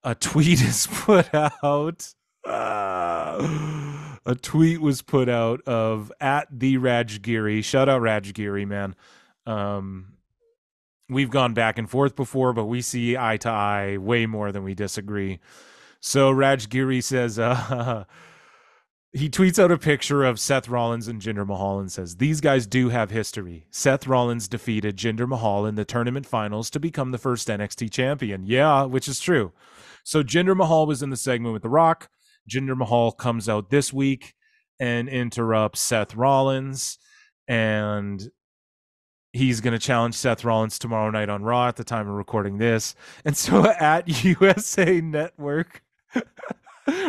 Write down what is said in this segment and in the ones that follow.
A tweet is put out. A tweet was put out of at the Rajgiri. Shout out Rajgiri, man. Um, we've gone back and forth before, but we see eye to eye way more than we disagree. So Rajgiri says, he tweets out a picture of Seth Rollins and Jinder Mahal and says, "These guys do have history. Seth Rollins defeated Jinder Mahal in the tournament finals to become the first NXT champion." Yeah, which is true. So Jinder Mahal was in the segment with The Rock. Jinder Mahal comes out this week and interrupts Seth Rollins, and he's going to challenge Seth Rollins tomorrow night on Raw at the time of recording this. And so at USA Network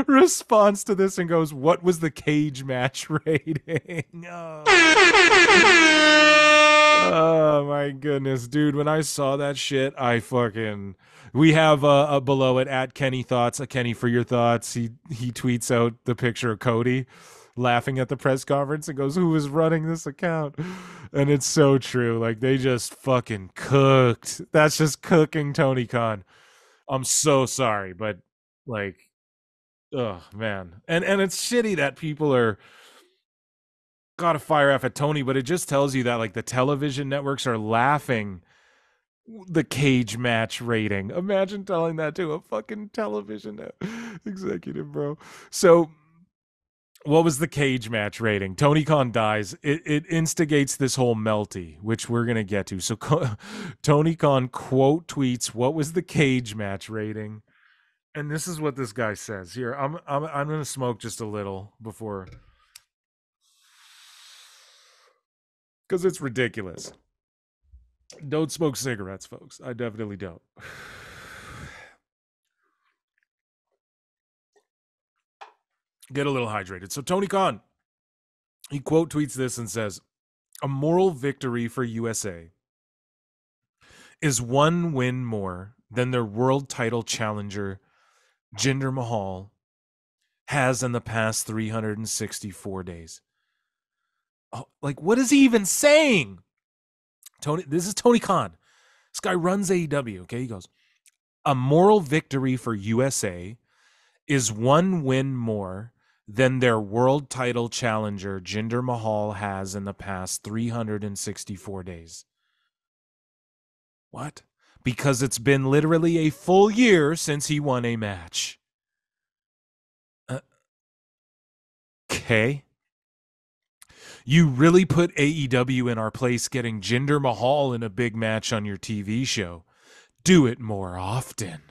responds to this and goes, "What was the cage match rating?" Oh my goodness, dude. When I saw that shit, we have below it at Kenny Thoughts, Kenny for your thoughts. He tweets out the picture of Cody laughing at the press conference and goes, "Who is running this account?" And it's so true. Like, they just fucking cooked. That's just cooking Tony Khan. I'm so sorry, but like, oh man. And it's shitty that people are gotta fire off at Tony, but it just tells you that like the television networks are laughing the cage match rating. Imagine telling that to a fucking television executive, bro. So what was the cage match rating? Tony Khan dies. It instigates this whole melty, which we're gonna get to. So Tony Khan quote tweets, "What was the cage match rating?" And this is what this guy says. Here, I'm gonna smoke just a little before, because it's ridiculous. Don't smoke cigarettes, folks. I definitely don't. Get a little hydrated. So Tony Khan, he quote tweets this and says, "A moral victory for USA is one win more than their world title challenger, Jinder Mahal, has in the past 364 days." Oh, like, what is he even saying? This is Tony Khan. This guy runs AEW, okay? He goes, "A moral victory for USA is one win more than their world title challenger, Jinder Mahal, has in the past 364 days. What? Because it's been literally a full year since he won a match. Okay. You really put AEW in our place getting Jinder Mahal in a big match on your TV show. Do it more often."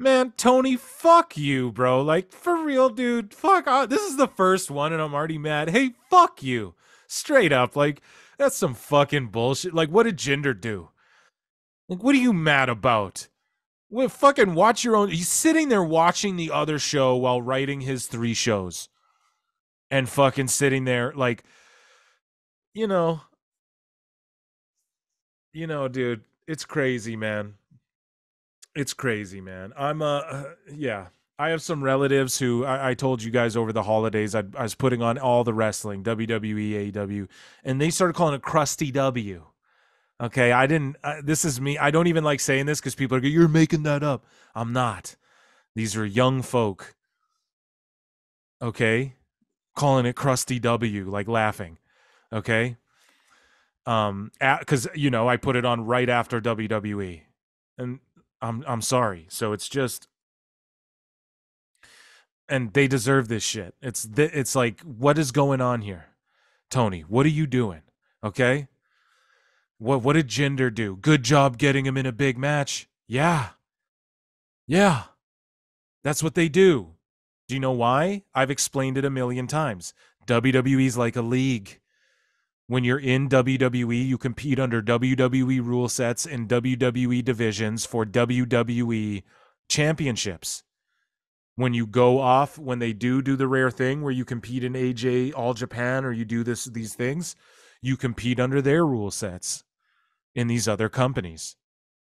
Man, Tony, fuck you, bro. Like, for real, dude. Fuck. This is the first one, and I'm already mad. Hey, fuck you. Straight up. Like, that's some fucking bullshit. Like, what did Jinder do? Like, what are you mad about? Well, fucking watch your own. He's sitting there watching the other show while writing his 3 shows. And fucking sitting there, like, you know, dude, it's crazy, man. It's crazy, man. Yeah. I have some relatives who I told you guys over the holidays I was putting on all the wrestling, WWE, AEW, and they started calling it Krusty W. Okay, I didn't. This is me. I don't even like saying this because people are going, "You're making that up." I'm not. These are young folk. Okay, calling it Krusty W, like laughing. Okay, because I put it on right after WWE, and I'm sorry. So it's just, and they deserve this shit. It's like, what is going on here, Tony? What are you doing? Okay, what did Jinder do? Good job getting him in a big match. Yeah, yeah, that's what they do. Do you know why? I've explained it a million times. WWE's like a league. When you're in WWE, you compete under WWE rule sets and WWE divisions for WWE championships. When you go off, when they do the rare thing where you compete in AJ All Japan, or you do these things, you compete under their rule sets in these other companies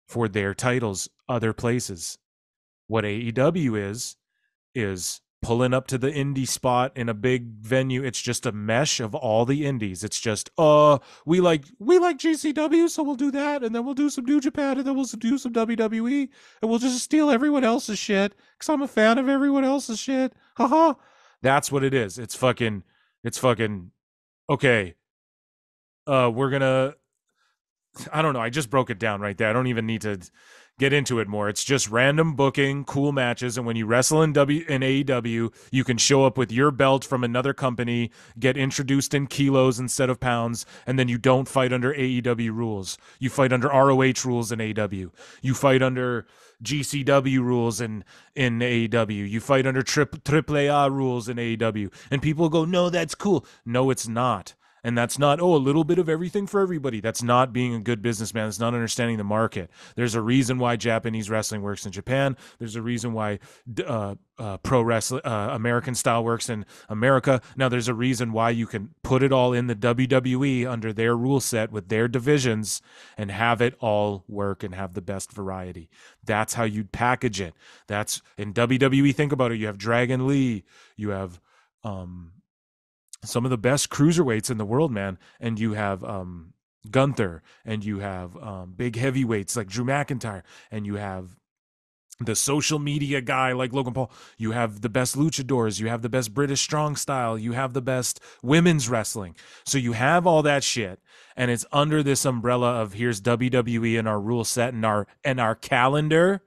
for their titles other places. What AEW is pulling up to the indie spot in a big venue. It's just a mesh of all the indies. It's just we like GCW, so we'll do that, and then we'll do some New Japan, and then we'll do some WWE, and we'll just steal everyone else's shit because I'm a fan of everyone else's shit. Haha. That's what it is. It's fucking okay. We're gonna I don't know. I just broke it down right there. I don't even need to get into it more. It's just random booking, cool matches, and when you wrestle in AEW, you can show up with your belt from another company, get introduced in kilos instead of pounds, and then you don't fight under AEW rules. You fight under ROH rules in AEW. You fight under GCW rules in AEW. You fight under AAA rules in AEW. And people go, "No, that's cool." No, it's not. And that's not, a little bit of everything for everybody. That's not being a good businessman. That's not understanding the market. There's a reason why Japanese wrestling works in Japan. There's a reason why pro wrestling, American style works in America. Now, there's a reason why you can put it all in the WWE under their rule set with their divisions and have it all work and have the best variety. That's how you'd package it. That's in WWE. Think about it. You have Dragon Lee. You have some of the best cruiserweights in the world, man. And you have Gunther, and you have big heavyweights like Drew McIntyre, and you have the social media guy like Logan Paul. You have the best luchadors. You have the best British strong style. You have the best women's wrestling. So you have all that shit, and it's under this umbrella of here's WWE and our rule set and our calendar.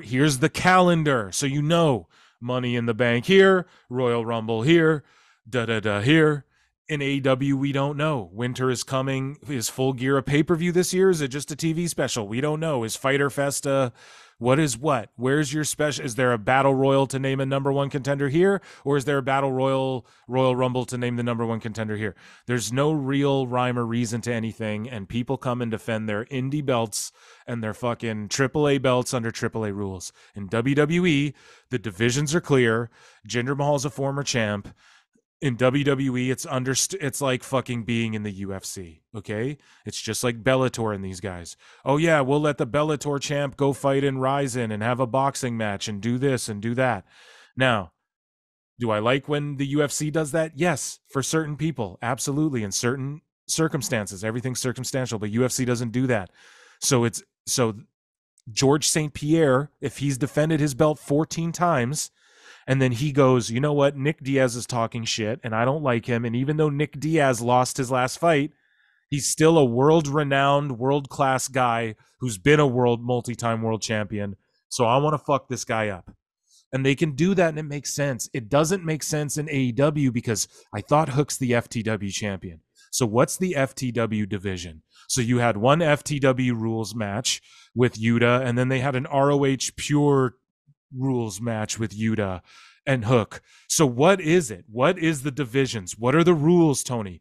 Here's the calendar, so you know Money in the Bank here, Royal Rumble here, here. In AEW, we don't know. Winter is coming. Is Full Gear a pay-per-view this year? Is it just a TV special? We don't know. Is Fyter Fest what is what? Where's your special? Is there a battle royal to name a number one contender here? Or is there a battle Royal Rumble to name the number one contender here? There's no real rhyme or reason to anything, and people come and defend their indie belts and their fucking AAA belts under AAA rules. In WWE, the divisions are clear. Jinder Mahal's a former champ. In WWE, it's like fucking being in the UFC, okay? It's just like Bellator and these guys. Oh yeah, we'll let the Bellator champ go fight in Ryzen and have a boxing match and do this and do that. Now, do I like when the UFC does that? Yes, for certain people, absolutely. In certain circumstances, everything's circumstantial, but UFC doesn't do that. So George St. Pierre, if he's defended his belt 14 times, and then he goes, you know what? Nick Diaz is talking shit, and I don't like him. And even though Nick Diaz lost his last fight, he's still a world-renowned, world-class guy who's been a multi-time world champion. So I want to fuck this guy up. And they can do that, and it makes sense. It doesn't make sense in AEW because I thought Hook's the FTW champion. So what's the FTW division? So you had one FTW rules match with Yuta, and then they had an ROH pure rules match with Yuta and Hook. So what is it? What is the divisions? What are the rules, Tony?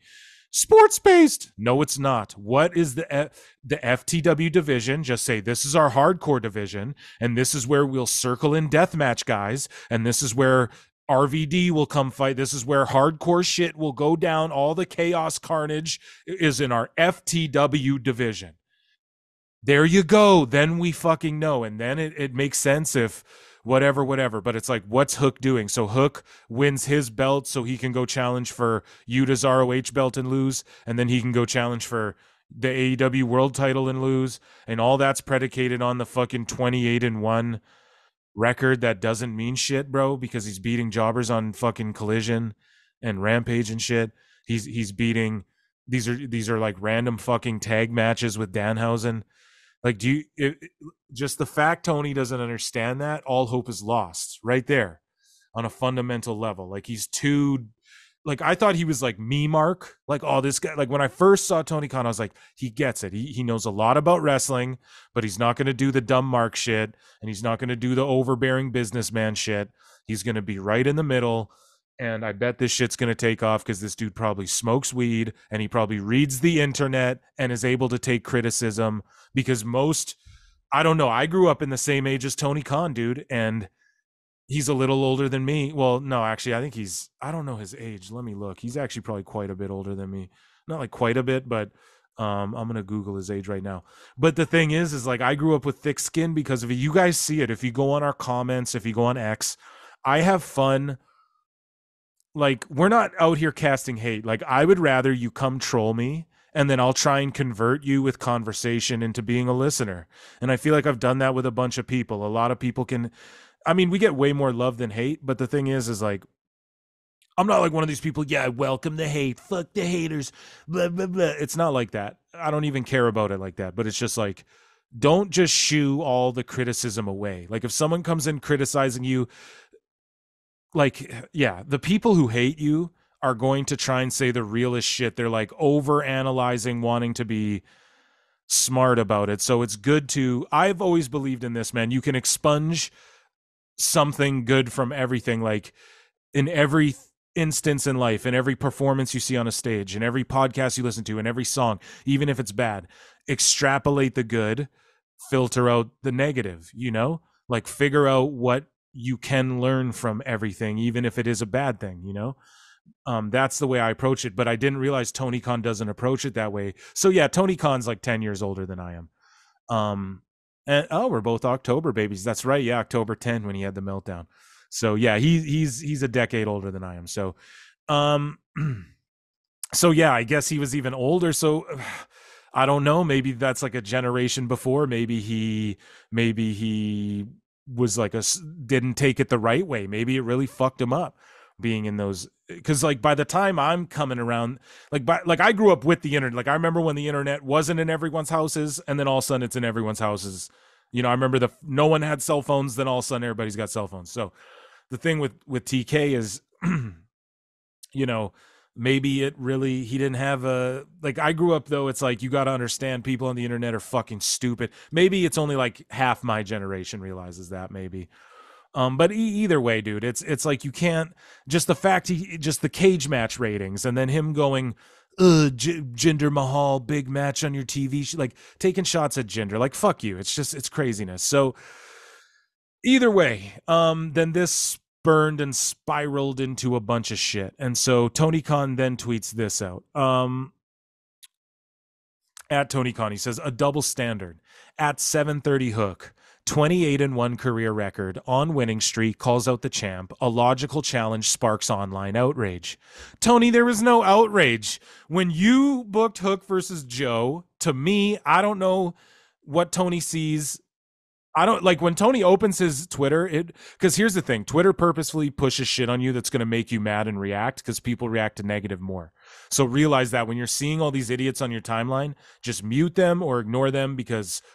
Sports based? No, it's not. What is the FTW division? Just say this is our hardcore division, and this is where we'll circle in deathmatch guys, and this is where RVD will come fight. This is where hardcore shit will go down. All the chaos carnage is in our FTW division. There you go. Then we fucking know, and then it makes sense if whatever. But it's like, what's Hook doing? So Hook wins his belt so he can go challenge for Yuta's ROH belt and lose, and then he can go challenge for the AEW world title and lose, and all that's predicated on the fucking 28-1 record that doesn't mean shit, bro, because he's beating jobbers on fucking Collision and Rampage and shit. He's beating these are like random fucking tag matches with Danhausen. Like, just the fact Tony doesn't understand that, all hope is lost right there on a fundamental level. Like, he's too, like, I thought he was like me mark, like, oh, this guy, like when I first saw Tony Khan, I was like, he gets it. He knows a lot about wrestling, but he's not going to do the dumb mark shit, and he's not going to do the overbearing businessman shit. He's going to be right in the middle. And I bet this shit's going to take off because this dude probably smokes weed and he probably reads the internet and is able to take criticism because I don't know. I grew up in the same age as Tony Khan, dude. And he's a little older than me. Well, no, actually, I think I don't know his age. Let me look. He's actually probably quite a bit older than me. Not like quite a bit, but I'm going to Google his age right now. But the thing is like, I grew up with thick skin because of it. You guys see it. If you go on our comments, if you go on X, I have fun. Like, we're not out here casting hate. Like, I would rather you come troll me and then I'll try and convert you with conversation into being a listener. And I feel like I've done that with a bunch of people. A lot of people can, I mean, we get way more love than hate, but the thing is like, I'm not like one of these people, yeah, welcome the hate, fuck the haters, blah, blah, blah. It's not like that. I don't even care about it like that. But it's just like, don't just shoo all the criticism away. Like, if someone comes in criticizing you, like, yeah, the people who hate you are going to try and say the realest shit. They're like over analyzing, wanting to be smart about it. So it's good to, I've always believed in this, man. You can expunge something good from everything. Like, in every instance in life, in every performance you see on a stage, in every podcast you listen to, in every song, even if it's bad, extrapolate the good, filter out the negative, you know? Like, figure out what you can learn from everything, even if it is a bad thing, you know? That's the way I approach it. But I didn't realize Tony Khan doesn't approach it that way. So yeah, Tony Khan's like 10 years older than I am. And oh, we're both October babies. That's right. Yeah, October 10 when he had the meltdown. So yeah, he's a decade older than I am. So um so yeah, I guess he was even older. So I don't know. Maybe that's like a generation before. Maybe he was like didn't take it the right way. Maybe it really fucked him up being in those, because like by the time I'm coming around, like I grew up with the internet. Like, I remember when the internet wasn't in everyone's houses, and then all of a sudden it's in everyone's houses. You know, I remember no one had cell phones, then all of a sudden everybody's got cell phones. So the thing with TK is, you know, maybe it really, he didn't have a, like, I grew up though, it's like, you got to understand, people on the internet are fucking stupid. Maybe it's only like half my generation realizes that, maybe. But either way, dude, it's like, you can't, just the fact just the cage match ratings, and then him going, Jinder Mahal, big match on your TV, like taking shots at Jinder, like, fuck you. It's craziness. So either way, then this burned and spiraled into a bunch of shit. And so Tony Khan then tweets this out. At Tony Khan, he says, a double standard at 7:30 Hook. 28-1 career record, on winning streak, calls out the champ. A logical challenge sparks online outrage. Tony, there was no outrage. When you booked Hook versus Joe, to me, I don't know what Tony sees. I don't like when Tony opens his Twitter, because here's the thing, Twitter purposefully pushes shit on you that's going to make you mad and react, because people react to negative more. So realize that when you're seeing all these idiots on your timeline, just mute them or ignore them,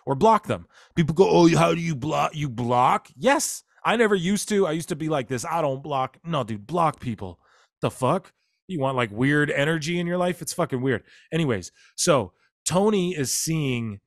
or block them. People go, oh, how do you block? You block? Yes. I never used to. I used to be like this. I don't block. No, dude, block people. The fuck? You want like weird energy in your life? It's fucking weird. Anyways, so Tony is seeing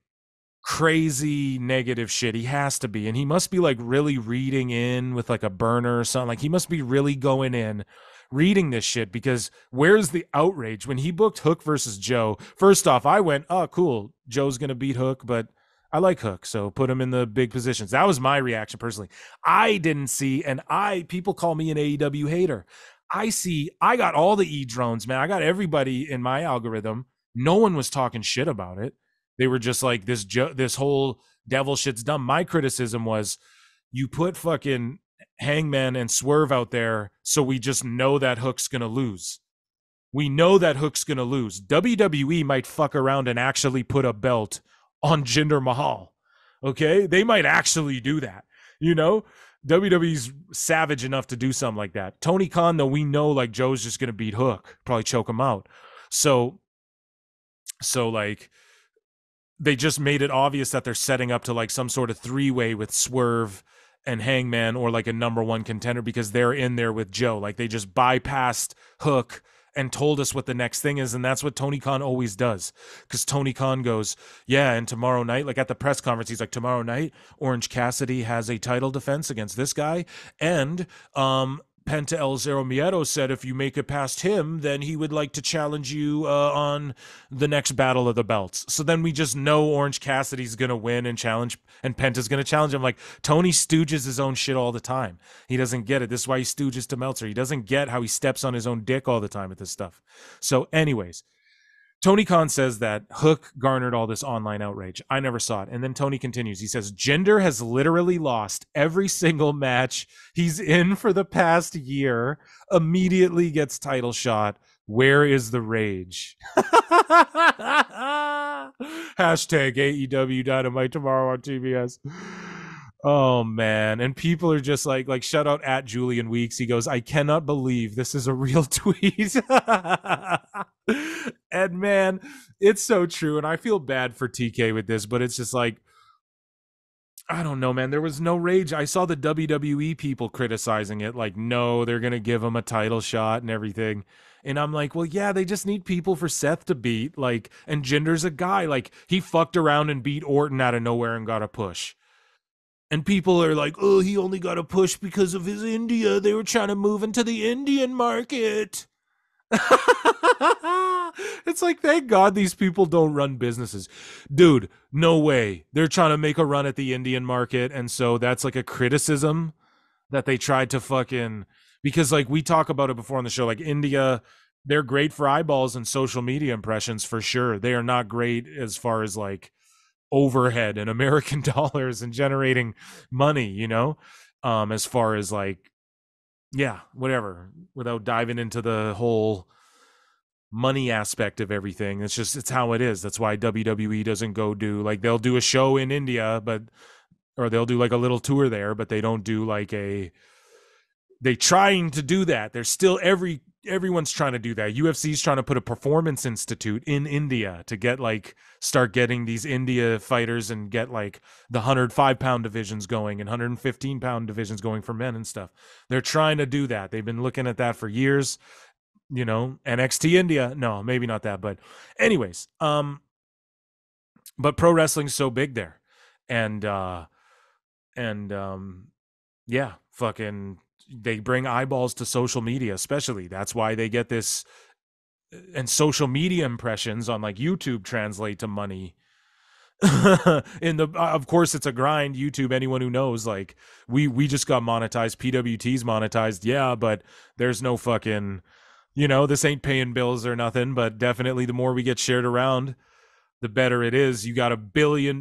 crazy negative shit. He has to be, and he must be like really reading in with like a burner or something. Like, he must be really going in reading this shit, because where's the outrage when he booked Hook versus Joe? First off, I went, oh cool, Joe's gonna beat Hook, but I like Hook, so put him in the big positions. That was my reaction personally. I didn't see, and people call me an AEW hater. I got all the drones, man. I got everybody in my algorithm. No one was talking shit about it. They were just like, this whole devil shit's dumb. My criticism was, you put fucking Hangman and Swerve out there, so we just know that Hook's gonna lose. We know that Hook's gonna lose. WWE might fuck around and actually put a belt on Jinder Mahal. Okay? They might actually do that. You know? WWE's savage enough to do something like that. Tony Khan, though, we know like Joe's just gonna beat Hook, probably choke him out. So like, they just made it obvious that they're setting up to like some sort of three-way with Swerve and Hangman, or like a number one contender, because they're in there with Joe. Like, they just bypassed Hook and told us what the next thing is. And that's what Tony Khan always does. Because Tony Khan goes, yeah, and tomorrow night, like at the press conference, he's like, tomorrow night, Orange Cassidy has a title defense against this guy. And Penta El Zero Miedo said if you make it past him, then he would like to challenge you on the next Battle of the Belts. So then we just know Orange Cassidy's going to win and challenge, and Penta's going to challenge him. Like, Tony stooges his own shit all the time. He doesn't get it. This is why he stooges to Meltzer. He doesn't get how he steps on his own dick all the time with this stuff. So anyways, Tony Khan says that Hook garnered all this online outrage. I never saw it. And then Tony continues. He says, Jinder has literally lost every single match he's in for the past year, immediately gets title shot. Where is the rage? Hashtag AEW Dynamite tomorrow on TBS. Oh man. And people are just like shout out at Julian Weeks. He goes, I cannot believe this is a real tweet. And man, it's so true. And I feel bad for TK with this, but it's just like, I don't know, man. There was no rage. I saw the WWE people criticizing it, like, no, they're going to give him a title shot and everything. And I'm like, well, yeah, they just need people for Seth to beat. Like, and Jinder's a guy. Like, he fucked around and beat Orton out of nowhere and got a push. And people are like, oh, he only got a push because of his India. They were trying to move into the Indian market. It's like, thank God these people don't run businesses. Dude, no way. They're trying to make a run at the Indian market. And so that's like a criticism that they tried to fucking, because like we talk about it before on the show, like India, they're great for eyeballs and social media impressions for sure. They are not great as far as like overhead and American dollars and generating money, you know, as far as like, yeah, whatever, without diving into the whole money aspect of everything. It's how it is. That's why WWE doesn't go do, like, they'll do a show in India, or they'll do like a little tour there, but they don't do like they trying to do that. There's still everyone's trying to do that. UFC's trying to put a performance institute in India to get like, start getting these India fighters and get like the 105-pound divisions going and 115-pound divisions going for men and stuff. They're trying to do that. They've been looking at that for years, you know. NXT India, no, maybe not that, but anyways, but pro wrestling's so big there. And yeah, fucking, they bring eyeballs to social media, especially. That's why they get this, and social media impressions on like YouTube translate to money. In the of course it's a grind. YouTube, anyone who knows, like we just got monetized, PWT's monetized, yeah, but there's no fucking, you know, this ain't paying bills or nothing, but definitely the more we get shared around, the better it is. You got a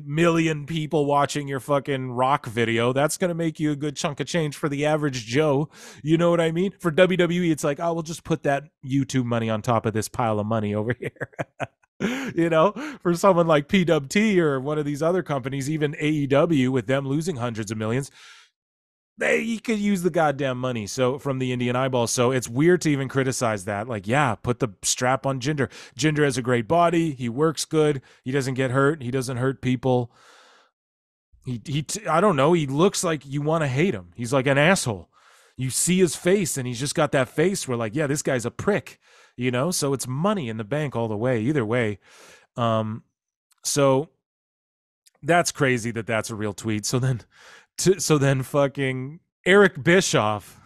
million people watching your fucking rock video. That's going to make you a good chunk of change for the average Joe. You know what I mean? For WWE, it's like, oh, we'll just put that YouTube money on top of this pile of money over here. You know, for someone like PWT or one of these other companies, even AEW, with them losing hundreds of millions, you could use the goddamn money. So from the Indian eyeballs. So it's weird to even criticize that. Like, yeah, put the strap on Jinder. Jinder has a great body. He works good. He doesn't get hurt. He doesn't hurt people. I don't know. He looks like you want to hate him. He's like an asshole. You see his face and he's just got that face where like, yeah, this guy's a prick, you know? So it's money in the bank all the way, either way. So that's crazy that's a real tweet. So then fucking Eric Bischoff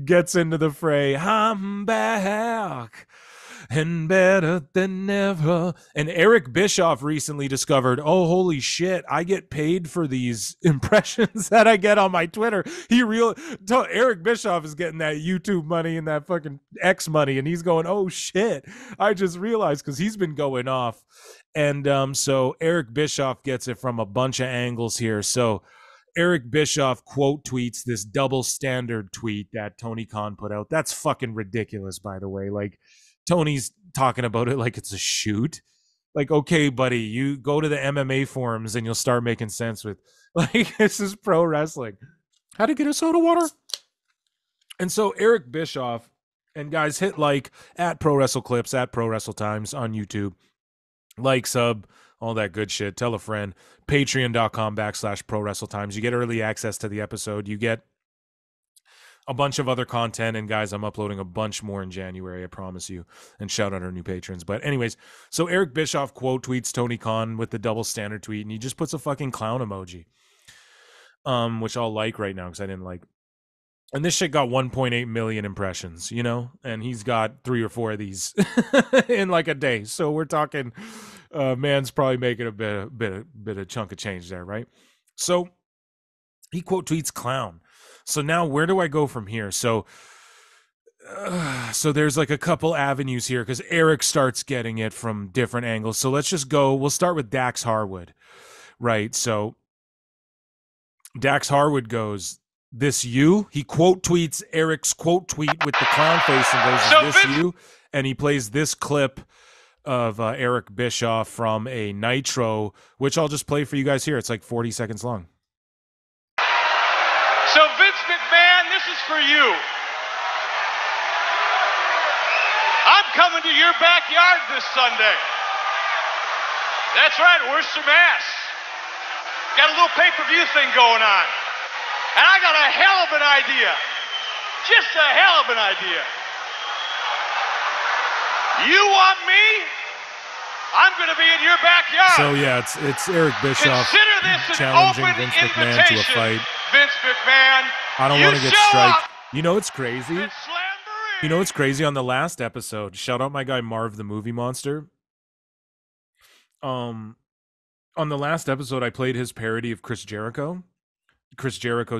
gets into the fray. I'm back and better than ever. And Eric Bischoff recently discovered, oh, holy shit, I get paid for these impressions that I get on my Twitter. Eric Bischoff is getting that YouTube money and that fucking X money, and he's going, oh shit, I just realized, because he's been going off. And so Eric Bischoff gets it from a bunch of angles here. So Eric Bischoff quote tweets this double standard tweet that Tony Khan put out. That's fucking ridiculous, by the way. Like, Tony's talking about it like it's a shoot. Like, okay, buddy, you go to the MMA forums and you'll start making sense with, like, this is pro wrestling. How to get a soda water? And so Eric Bischoff, and guys, hit like at Pro Wrestle Clips, at Pro Wrestle Times on YouTube. Like, sub, all that good shit. Tell a friend. Patreon.com/Pro Wrestle Times. You get early access to the episode. You get a bunch of other content. And guys, I'm uploading a bunch more in January, I promise you. And shout out our new patrons. But anyways, so Eric Bischoff quote tweets Tony Khan with the double standard tweet, and he just puts a fucking clown emoji. Which I'll like right now because I didn't like. And this shit got 1.8 million impressions, you know, and he's got 3 or 4 of these in like a day. So we're talking, man's probably making a bit of chunk of change there, right? So he quote tweets clown. So now where do I go from here? So So there's like a couple avenues here because Eric starts getting it from different angles. So let's just go. We'll start with Dax Harwood, right? So Dax Harwood goes, "This you?" He quote tweets Eric's quote tweet with the clown face and goes, "Is this you?" And he plays this clip of Eric Bischoff from a Nitro, which I'll just play for you guys here. It's like 40 seconds long. So Vince McMahon, this is for you. I'm coming to your backyard this Sunday. That's right, Worcester, Mass. Got a little pay-per-view thing going on. And I got a hell of an idea. Just a hell of an idea. You want me? I'm going to be in your backyard. So yeah, it's Eric Bischoff challenging Vince McMahon to a fight. Vince McMahon, I don't want to get striked. You know what's crazy? You know what's crazy? On the last episode, shout out my guy Marv the Movie Monster. On the last episode, I played his parody of Chris Jericho's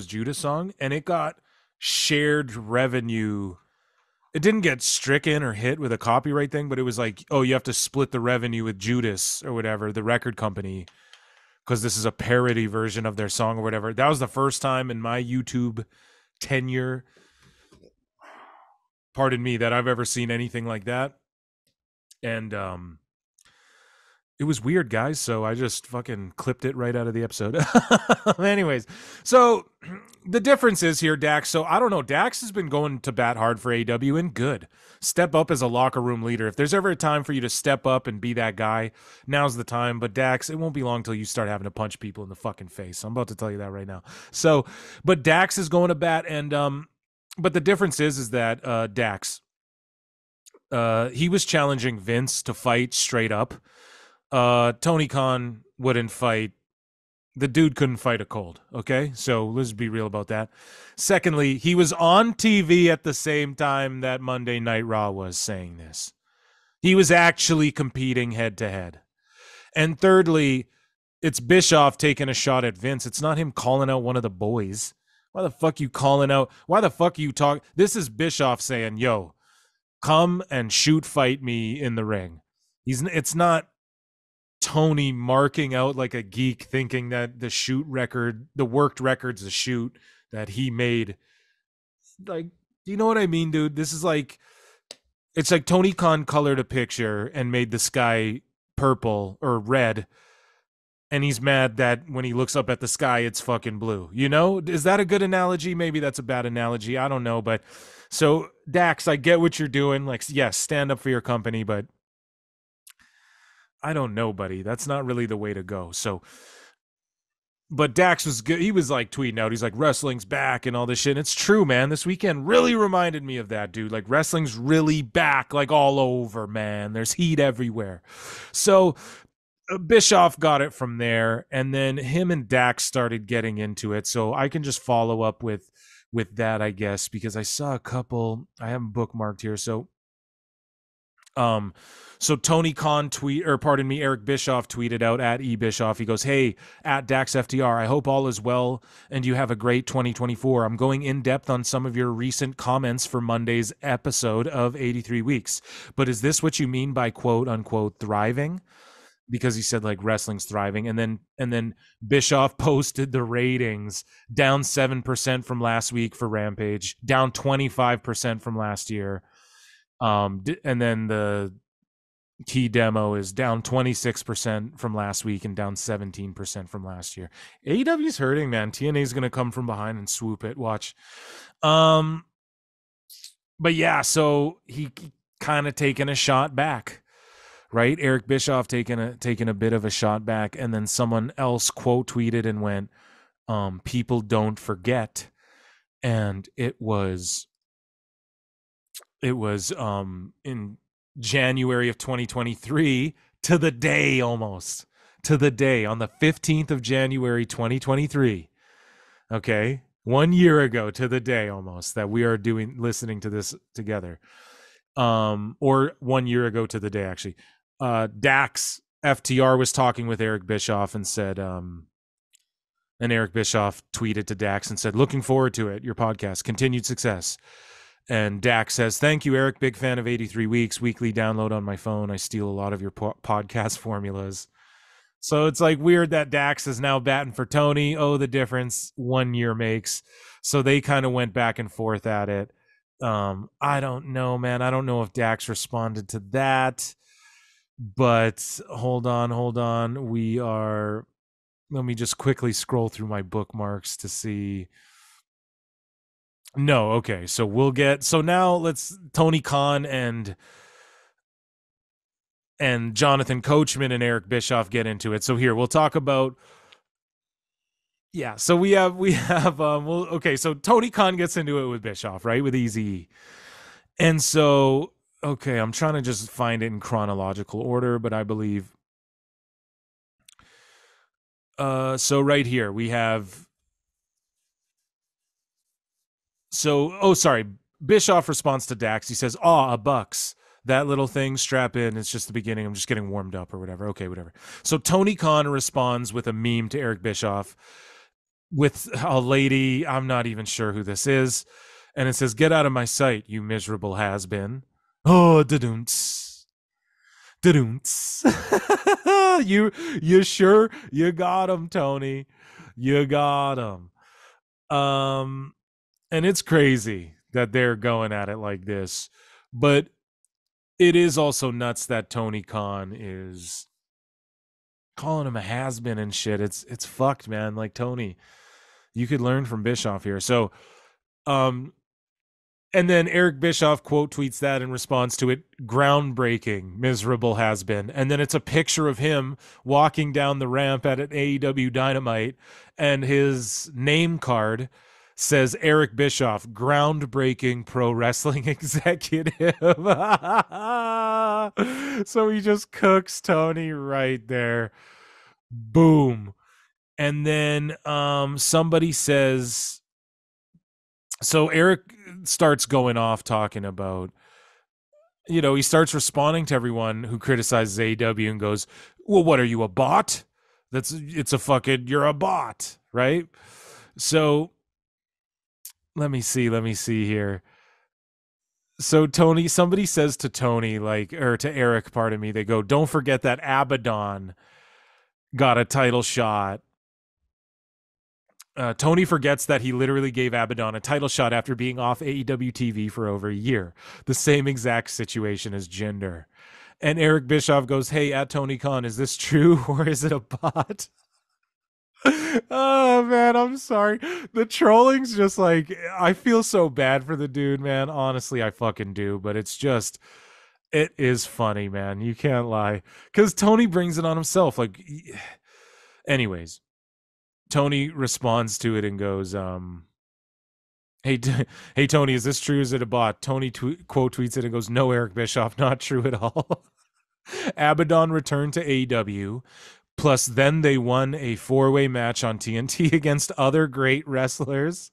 Judas song, and it got shared revenue. It didn't get stricken or hit with a copyright thing, but it was like, oh, you have to split the revenue with Judas or whatever, the record company, because this is a parody version of their song or whatever. That was the first time in my YouTube tenure, pardon me, that I've ever seen anything like that. And it was weird, guys, so I just fucking clipped it right out of the episode. Anyways, so the difference is here, Dax. So I don't know. Dax has been going to bat hard for AEW and good. Step up as a locker room leader. If there's ever a time for you to step up and be that guy, now's the time. But Dax, it won't be long till you start having to punch people in the fucking face. I'm about to tell you that right now. So, but Dax is going to bat, and but the difference is that Dax, he was challenging Vince to fight straight up. Tony Khan wouldn't fight. The dude couldn't fight a cold, okay? So let's be real about that. Secondly, he was on TV at the same time that Monday Night Raw was saying this. He was actually competing head-to-head. And thirdly, it's Bischoff taking a shot at Vince. It's not him calling out one of the boys. Why the fuck you calling out? Why the fuck you talk? This is Bischoff saying, yo, come and shoot fight me in the ring. It's not Tony marking out like a geek thinking that the shoot record, the worked record's a shoot that he made. Like, you know what I mean, dude? This is like, it's like Tony Khan colored a picture and made the sky purple or red, and he's mad that when he looks up at the sky, it's fucking blue. You know? Is that a good analogy? Maybe that's a bad analogy. I don't know. But so, Dax, I get what you're doing. Like, yes, stand up for your company, but I don't know, buddy. That's not really the way to go. So, but Dax was good. He was like tweeting out. He's like, wrestling's back and all this shit. And it's true, man. This weekend really reminded me of that, dude. Like, wrestling's really back, like all over, man. There's heat everywhere. So Bischoff got it from there. And then him and Dax started getting into it. So I can just follow up with that, I guess, because I saw a couple. I haven't bookmarked here. So Tony Khan Eric Bischoff tweeted out at eBischoff. He goes, hey, at DaxFTR, I hope all is well and you have a great 2024. I'm going in depth on some of your recent comments for Monday's episode of 83 Weeks. But is this what you mean by quote unquote thriving? Because he said like wrestling's thriving. And then Bischoff posted the ratings down 7% from last week for Rampage, down 25% from last year. And then the key demo is down 26% from last week and down 17% from last year. AEW's hurting, man. TNA's going to come from behind and swoop it. Watch. But yeah, so he kind of taking a shot back, right? Eric Bischoff taking a bit of a shot back, and then someone else quote tweeted and went, people don't forget. And it was in January of 2023 to the day, on the 15th of January 2023. Okay, 1 year ago to the day almost that we are listening to this together. Or 1 year ago to the day, actually. Dax FTR was talking with Eric Bischoff and said, and Eric Bischoff tweeted to Dax and said, looking forward to it, your podcast, continued success. And Dax says, "Thank you, Eric. Big fan of 83 Weeks. Weekly download on my phone. I steal a lot of your podcast formulas." So it's like weird that Dax is now batting for Tony. Oh, the difference 1 year makes. So they kind of went back and forth at it. I don't know, man. I don't know if Dax responded to that. But hold on. Let me just quickly scroll through my bookmarks to see. No, okay. So now let's Tony Khan and Jonathan Coachman and Eric Bischoff get into it. So here we'll talk about. Yeah, so we have okay, so Tony Khan gets into it with Bischoff, right? With Easy. And so okay, I'm trying to just find it in chronological order, but I believe so right here we have sorry. Bischoff responds to Dax. He says, "Aw, a bucks. That little thing, strap in. It's just the beginning. I'm just getting warmed up or whatever." Okay, whatever. So Tony Khan responds with a meme to Eric Bischoff with a lady. I'm not even sure who this is. And it says, "Get out of my sight, you miserable has-been." Oh, da-doonts. Da-doonts. You sure? You got him, Tony. You got him. And it's crazy that they're going at it like this. But it is also nuts that Tony Khan is calling him a has-been and shit. It's fucked, man. Like, Tony, you could learn from Bischoff here. So and then Eric Bischoff quote tweets that in response to it, "Groundbreaking, miserable has been." And then it's a picture of him walking down the ramp at an AEW Dynamite, and his name card says Eric Bischoff, groundbreaking pro wrestling executive. So he just cooks Tony right there. Boom. And then somebody says, so Eric starts going off talking about, he starts responding to everyone who criticizes AEW and goes, "Well, what are you, a bot? You're a bot, right?" So let me see here. So somebody says to Tony, or to Eric, pardon me, they go, "Don't forget that Abaddon got a title shot." Tony forgets that he literally gave Abaddon a title shot after being off AEW TV for over a year. The same exact situation as Jinder. And Eric Bischoff goes, "Hey, at Tony Khan, is this true or is it a bot?" Oh, man, I'm sorry. The trolling's just like, I feel so bad for the dude, man. Honestly, I fucking do. But it is funny, man. You can't lie. Because Tony brings it on himself. Anyways. Tony responds to it and goes, hey, Tony, is this true? Is it a bot?" Tony quote tweets it and goes, "No, Eric Bischoff, not true at all." Abaddon returned to AEW. Plus, then they won a 4-way match on TNT against other great wrestlers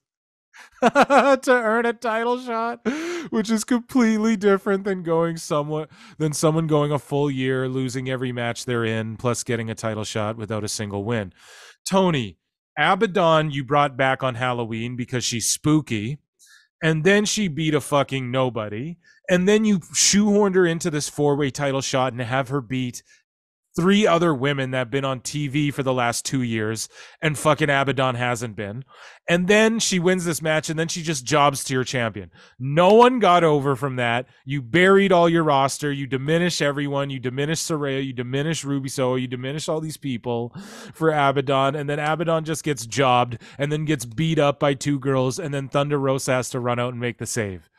to earn a title shot, which is completely different than someone going a full year, losing every match they're in, plus getting a title shot without a single win. Tony, Abaddon you brought back on Halloween because she's spooky, and then she beat a fucking nobody, and then you shoehorned her into this 4-way title shot and have her beat 3 other women that have been on TV for the last 2 years, and fucking Abaddon hasn't been. And then she wins this match, and then she just jobs to your champion. No one got over from that. You buried all your roster. You diminish everyone. You diminish Saraya. You diminish Ruby Soho. You diminish all these people for Abaddon, and then Abaddon just gets jobbed and then gets beat up by 2 girls, and then Thunder Rosa has to run out and make the save.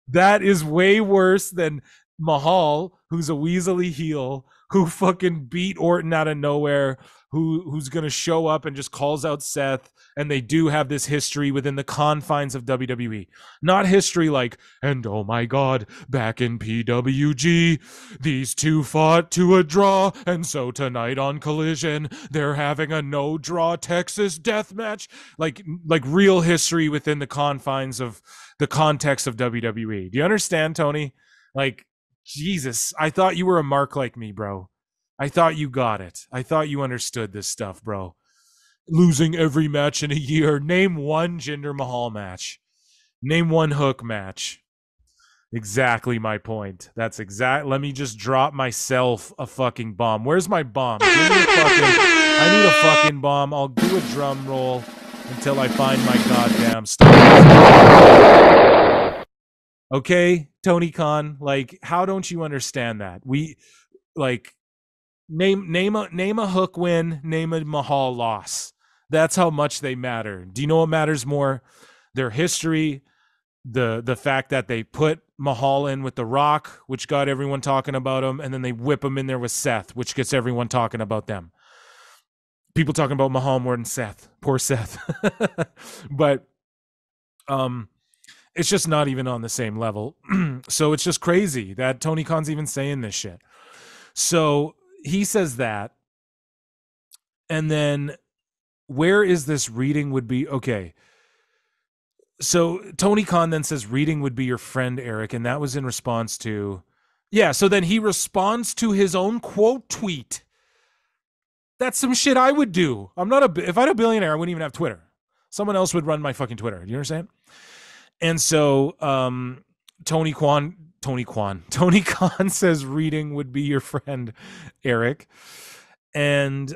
That is way worse than Mahal, who's a weaselly heel, who fucking beat Orton out of nowhere, who's going to show up and just calls out Seth, and they do have this history within the confines of WWE. Not history like, and oh my God, back in PWG, these 2 fought to a draw, and so tonight on Collision, they're having a no-draw Texas death match. Like real history within the confines of the context of WWE. Do you understand, Tony? Like, Jesus, I thought you were a mark like me, bro. I thought you got it. I thought you understood this stuff, bro. Losing every match in a year. Name one Jinder Mahal match. Name one Hook match. Exactly my point. That's exact. Let me just drop myself a fucking bomb. Where's my bomb? Give me a I need a fucking bomb. I'll do a drum roll until I find my goddamn stuff. Okay, Tony Khan, like, how don't you understand that? We like name a Hook win, name a Mahal loss. That's how much they matter. Do you know what matters more? Their history, the fact that they put Mahal in with The Rock, which got everyone talking about him, and then they whip him in there with Seth, which gets everyone talking about them. People talking about Mahal more than Seth. Poor Seth. But it's just not even on the same level. So it's just crazy that Tony Khan's even saying this shit. So he says that. And then where is this reading would be? Okay. So Tony Khan then says reading would be your friend, Eric. And that was in response to, yeah. So then he responds to his own quote tweet. That's some shit I would do. If I had a billionaire, I wouldn't even have Twitter. Someone else would run my fucking Twitter. Do you understand? And so Tony Khan says reading would be your friend, Eric. And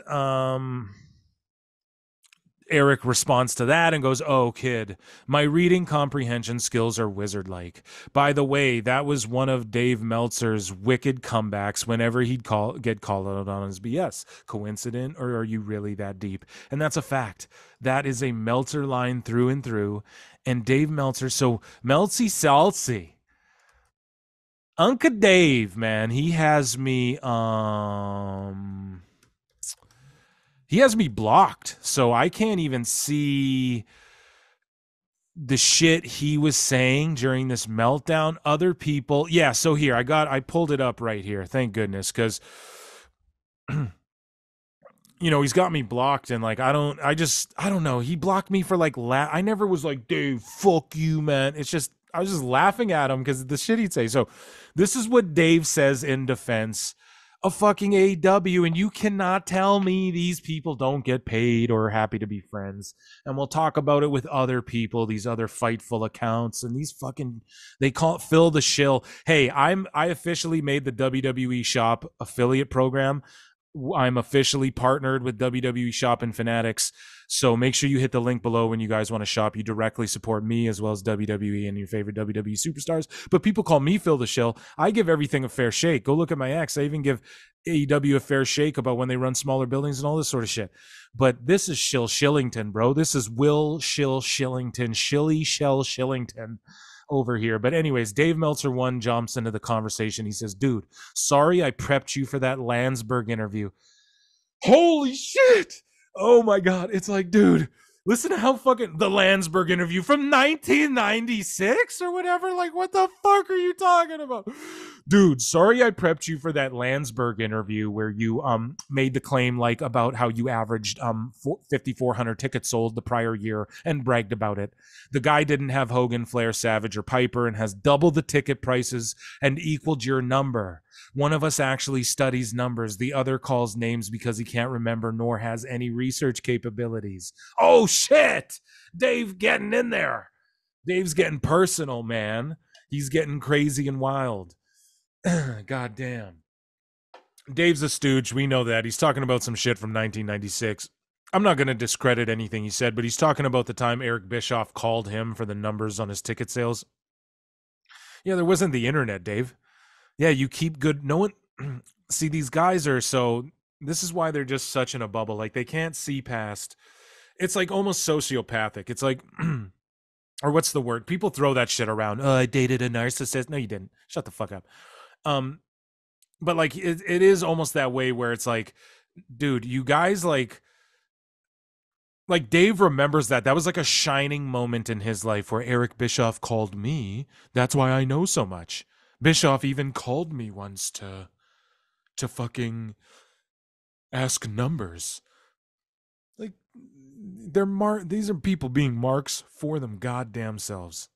Eric responds to that and goes, "Oh, kid, my reading comprehension skills are wizard-like. By the way, that was one of Dave Meltzer's wicked comebacks whenever he'd get called out on his BS. Coincident, or are you really that deep?" And that's a fact. That is a Meltzer line through and through. And Dave Meltzer, so Meltsy Saltsy. Uncle Dave, man, he has me blocked, so I can't even see the shit he was saying during this meltdown. Other people, yeah, so here, I pulled it up right here, thank goodness, because you know, he's got me blocked, and like I don't know, he blocked me for like I never was like, Dave, fuck you, man. It's just I was just laughing at him because of the shit he'd say. So this is what Dave says in defense of fucking AEW, and you cannot tell me these people don't get paid or are happy to be friends. And we'll talk about it with other people, these other Fightful accounts, and these fucking, they call it Phil the Shill. Hey, I officially made the WWE Shop affiliate program. I'm officially partnered with WWE Shop and Fanatics. So make sure you hit the link below when you guys want to shop. You directly support me as well as WWE and your favorite WWE superstars. But people call me Phil the Shill. I give everything a fair shake. Go look at my ex. I even give AEW a fair shake about when they run smaller buildings and all this sort of shit. But this is Shill Shillington, bro. This is Will Shill Shillington. Shilly Shell Shillington over here. But anyways, Dave Meltzer jumps into the conversation. He says, dude, sorry I prepped you for that Landsberg interview. Holy shit. Oh my God. It's like, dude, listen to how fucking the Landsberg interview from 1996 or whatever. Like, what the fuck are you talking about? Dude, sorry I prepped you for that Landsberg interview where you made the claim like about how you averaged 5,400 tickets sold the prior year and bragged about it. The guy didn't have Hogan, Flair, Savage, or Piper and has double the ticket prices and equaled your number. One of us actually studies numbers. The other calls names because he can't remember nor has any research capabilities. Oh, shit. Dave getting in there. Dave's getting personal, man. He's getting crazy and wild. God damn. Dave's a stooge. We know that. He's talking about some shit from 1996. I'm not going to discredit anything he said, but he's talking about the time Eric Bischoff called him for the numbers on his ticket sales. Yeah, there wasn't the internet, Dave. Yeah, you keep good. No one. See, these guys are so. This is why they're just such in a bubble. Like, they can't see past. It's like almost sociopathic. It's like, or what's the word? People throw that shit around. Oh, I dated a narcissist. No, you didn't. Shut the fuck up. But like, it is almost that way where it's like, dude, you guys like Dave remembers that. That was like a shining moment in his life where Eric Bischoff called me. That's why I know so much. Bischoff even called me once to fucking ask numbers. Like, these are people being marks for them goddamn selves.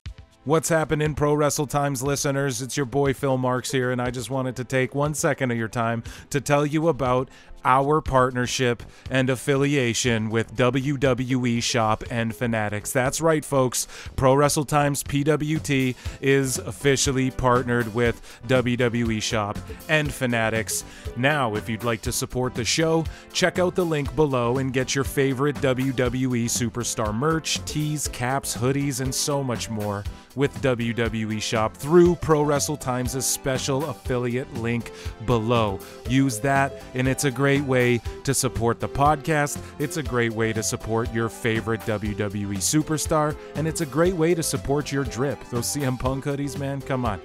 What's happening, Pro Wrestle Times listeners? It's your boy Phil Marks here, and I just wanted to take 1 second of your time to tell you about our partnership and affiliation with WWE Shop and Fanatics. That's right, folks. Pro Wrestle Times PWT is officially partnered with WWE Shop and Fanatics. Now, if you'd like to support the show, check out the link below and get your favorite WWE superstar merch, tees, caps, hoodies, and so much more with WWE Shop through Pro Wrestle Times' special affiliate link below. Use that, and it's a great way to support the podcast. It's a great way to support your favorite WWE superstar, and it's a great way to support your drip. Those CM Punk hoodies, man, come on.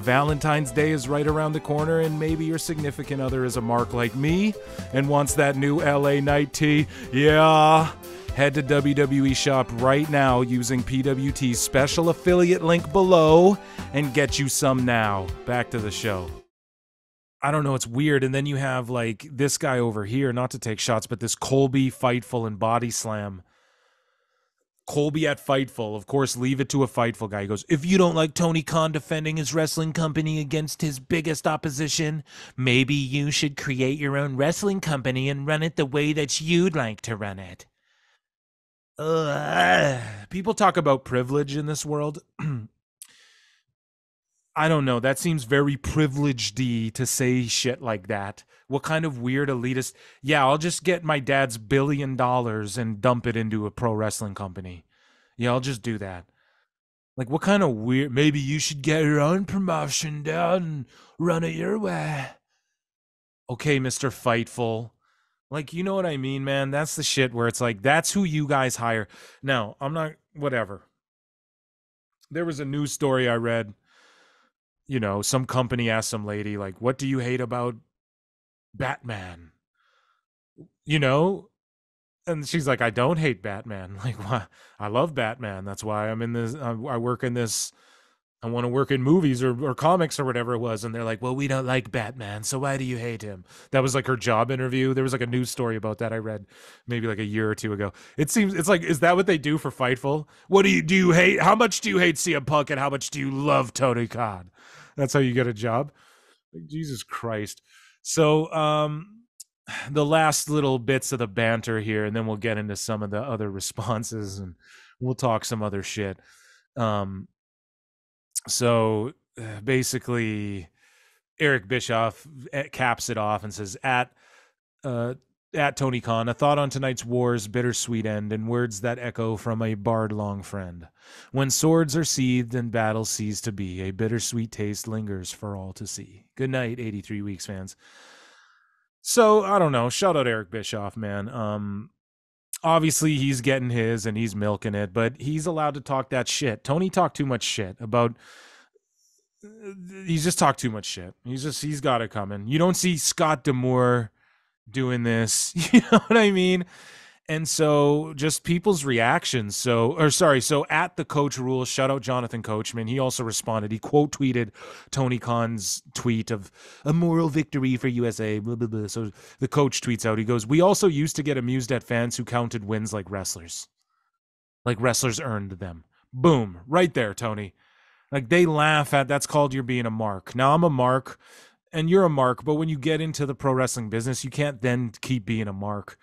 Valentine's Day is right around the corner, and maybe your significant other is a mark like me and wants that new LA Knight tee. Yeah. Head to WWE Shop right now using PWT's special affiliate link below and get you some now. Back to the show. I don't know, it's weird. And then you have like this guy over here, not to take shots, but this Colby, Fightful, and Body Slam. Colby at Fightful, of course, leave it to a Fightful guy. He goes, if you don't like Tony Khan defending his wrestling company against his biggest opposition, maybe you should create your own wrestling company and run it the way that you'd like to run it. People talk about privilege in this world. I don't know. That seems very privileged-y to say shit like that. What kind of weird elitist? Yeah, I'll just get my dad's $1 billion and dump it into a pro wrestling company. Yeah, I'll just do that. Like, what kind of weird? Maybe you should get your own promotion down and run it your way. Okay, Mr. Fightful. Like, you know what I mean, man? That's the shit where it's like, that's who you guys hire. Now, I'm not, whatever. There was a news story I read. You know, some company asked some lady, like, what do you hate about Batman? You know? And she's like, I don't hate Batman. Like, why? I love Batman. That's why I'm in this, I work in this. I want to work in movies or comics or whatever it was. And they're like, well, we don't like Batman, so why do you hate him? That was like her job interview. There was like a news story about that I read maybe like a year or two ago. It seems, it's like, is that what they do for Fightful? What do you hate? How much do you hate CM Punk and how much do you love Tony Khan? That's how you get a job? Like, Jesus Christ. So the last little bits of the banter here, and then we'll get into some of the other responses and we'll talk some other shit. So basically, Eric Bischoff caps it off and says, at Tony Khan, a thought on tonight's war's bittersweet end and words that echo from a barred-long friend. When swords are seethed and battles cease to be, a bittersweet taste lingers for all to see. Good night, 83 Weeks fans. So, I don't know. Shout out Eric Bischoff, man. Obviously, he's getting his and he's milking it, but he's allowed to talk that shit. Tony talked too much shit about... He's just talked too much shit. He's got it coming. You don't see Scott D'Amore doing this. You know what I mean? And so just people's reactions. So at the Coach Rules, shout out Jonathan Coachman. He also responded. He quote tweeted Tony Khan's tweet of a moral victory for USA. Blah, blah, blah. So the coach tweets out, he goes, we also used to get amused at fans who counted wins like wrestlers. Like wrestlers earned them. Boom. Right there, Tony. Like they laugh at, that's called you're being a mark. Now I'm a mark and you're a mark, but when you get into the pro wrestling business, you can't then keep being a mark.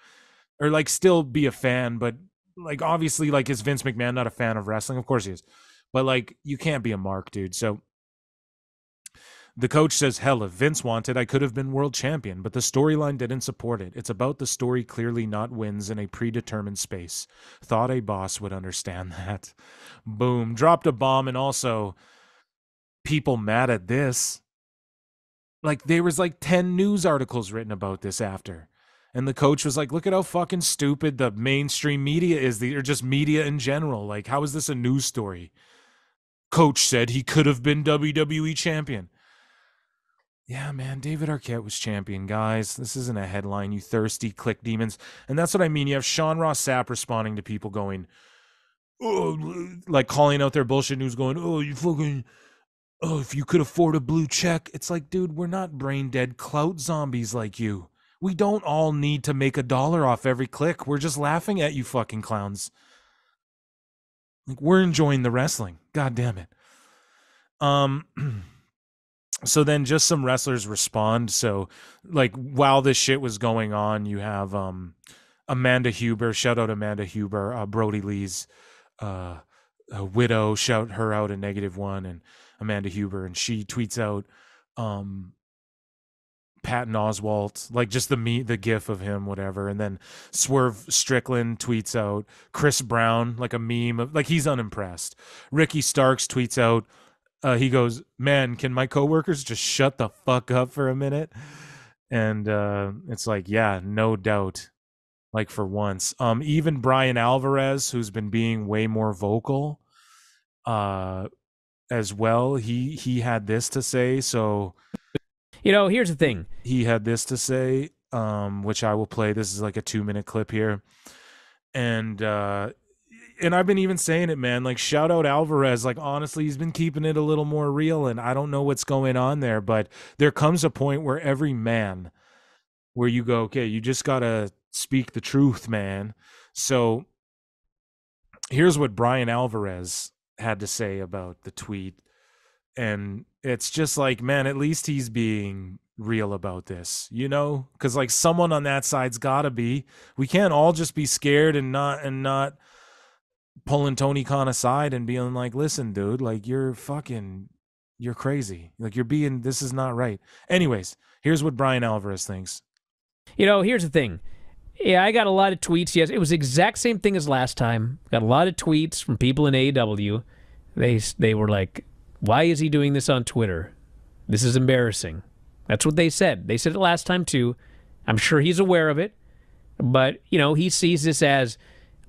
Or like still be a fan, but like obviously like is Vince McMahon not a fan of wrestling? Of course he is. But like you can't be a mark, dude. So the coach says, hell, if Vince wanted, I could have been world champion, but the storyline didn't support it. It's about the story clearly not wins in a predetermined space. Thought a boss would understand that. Boom. Dropped a bomb. And also people mad at this. Like there was like 10 news articles written about this after. And the coach was like, look at how fucking stupid the mainstream media is, or just media in general. Like, how is this a news story? Coach said he could have been WWE champion. Yeah, man, David Arquette was champion, guys. This isn't a headline, you thirsty click demons. And that's what I mean. You have Sean Ross Sapp responding to people going, oh, like calling out their bullshit news going, oh, you fucking... Oh, if you could afford a blue check. It's like, dude, we're not brain dead clout zombies like you. We don't all need to make $1 off every click. We're just laughing at you fucking clowns. Like, we're enjoying the wrestling. God damn it. So then just some wrestlers respond. So like while this shit was going on, you have Amanda Huber, shout out Amanda Huber, Brody Lee's widow, shout her out in -1, and Amanda Huber, and she tweets out Patton Oswalt, like just the gif of him, whatever. And then Swerve Strickland tweets out Chris Brown, like a meme of, like, he's unimpressed. Ricky Starks tweets out, he goes, man, can my coworkers just shut the fuck up for a minute? And it's like, yeah, no doubt. Like for once. Even Brian Alvarez, who's been being way more vocal, as well, he had this to say. So here's the thing. He had this to say, which I will play. This is like a 2-minute clip here. And I've been even saying it, man, like, shout out Alvarez. Like, honestly, he's been keeping it a little more real, and I don't know what's going on there, but there comes a point where every man, where you go, okay, you just got to speak the truth, man. So here's what Brian Alvarez had to say about the tweet. And it's just like, man, at least he's being real about this, because like someone on that side's gotta be. We can't all just be scared and not pulling Tony Khan aside and being like, listen, dude, like you're crazy. Like this is not right. Anyways, here's what Brian Alvarez thinks. Here's the thing. Yeah, I got a lot of tweets. Yes, it was the exact same thing as last time. Got a lot of tweets from people in AEW. They were like, why is he doing this on Twitter? This is embarrassing. That's what they said. They said it last time too. I'm sure he's aware of it. But, he sees this as,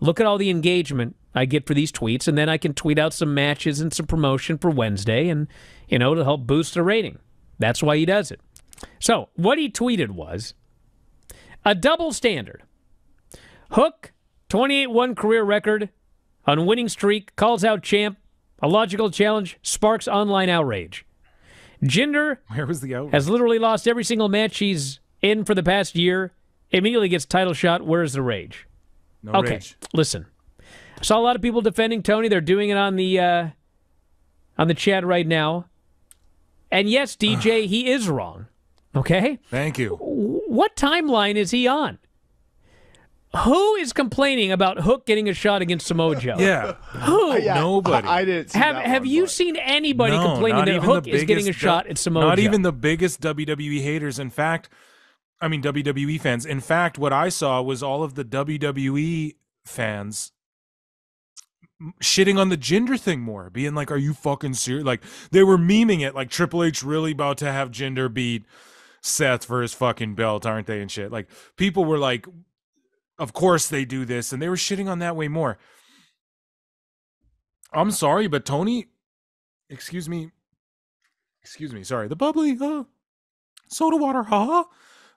look at all the engagement I get for these tweets, and then I can tweet out some matches and some promotion for Wednesday and, to help boost the rating. That's why he does it. So, what he tweeted was, a double standard. Hook, 28-1 career record, on winning streak, calls out champ, a logical challenge, sparks online outrage. Jinder Where was the outrage? Has literally lost every single match he's in for the past year, immediately gets title shot, where's the rage? No rage. Listen. I saw a lot of people defending Tony. They're doing it on the chat right now. And yes, DJ, he is wrong. Okay? Thank you. What timeline is he on? Who is complaining about Hook getting a shot against Samoa Joe? Yeah. Who? Nobody. I didn't see that Have one, you but... seen anybody complaining that Hook is getting a shot at Samoa Joe? Not even the biggest WWE haters. In fact, WWE fans. In fact, what I saw was all of the WWE fans shitting on the Jinder thing more, being like, are you fucking serious? Like, they were memeing it, like, Triple H really about to have Jinder beat Seth for his fucking belt, aren't they, and shit. Like, people were like, of course they do this, and they were shitting on that way more. I'm sorry, but Tony, excuse me, sorry, the bubbly, soda water,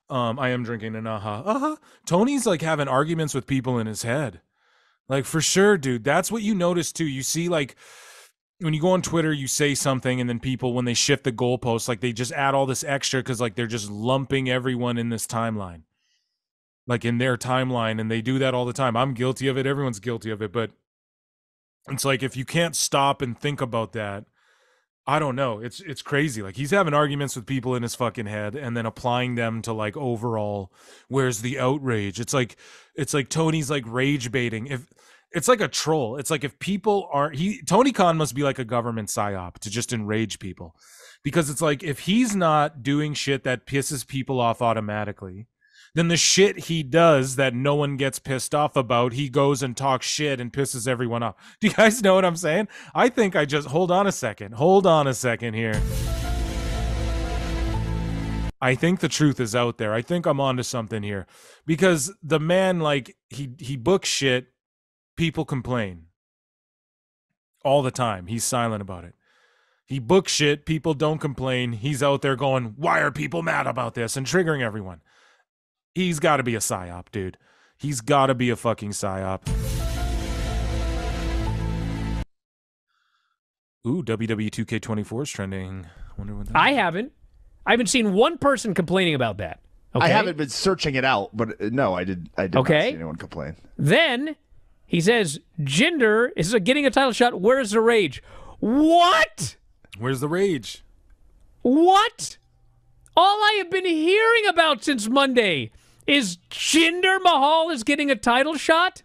I am drinking an Tony's like having arguments with people in his head. Like, for sure, dude. That's what you notice too. You see, like, when you go on Twitter, you say something, and then people, when they shift the goalposts, like, they just add all this extra because, like, they're just lumping everyone in this timeline, like, in their timeline, and they do that all the time. I'm guilty of it. Everyone's guilty of it. But it's like, if you can't stop and think about that, I don't know. It's crazy. Like, he's having arguments with people in his fucking head and then applying them to, like, overall, where's the outrage? It's like Tony's like rage baiting. If it's like a troll, it's like if people are, Tony Khan must be like a government psyop to just enrage people, because it's like, if he's not doing shit that pisses people off automatically, then the shit he does that no one gets pissed off about, he goes and talks shit and pisses everyone off. Do you guys know what I'm saying? I think I just, hold on a second here. I think the truth is out there. I think I'm onto something here, because the man, like, he books shit, people complain all the time. He's silent about it. He books shit, people don't complain. He's out there going, why are people mad about this, and triggering everyone. He's got to be a psyop, dude. He's got to be a fucking psyop. Ooh, WWE 2K24 is trending. Wonder what that I is. haven't seen one person complaining about that. Okay? I haven't been searching it out, but no, I did not see anyone complain. Then he says, Jinder is getting a title shot. Where's the rage? What? Where's the rage? What? All I have been hearing about since Monday is Jinder Mahal is getting a title shot?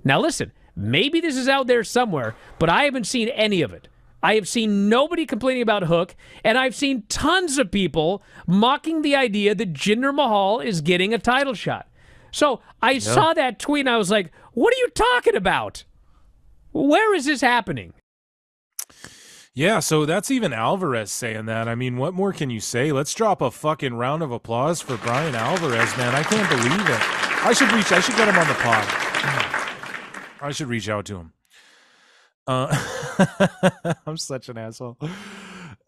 Now listen, maybe this is out there somewhere, but I haven't seen any of it. I have seen nobody complaining about Hook, and I've seen tons of people mocking the idea that Jinder Mahal is getting a title shot. So I saw that tweet, and I was like, what are you talking about? Where is this happening? Yeah, so that's even Alvarez saying that. I mean, what more can you say? Let's drop a fucking round of applause for Brian Alvarez, man. I can't believe it. I should get him on the pod. I should reach out to him. I'm such an asshole.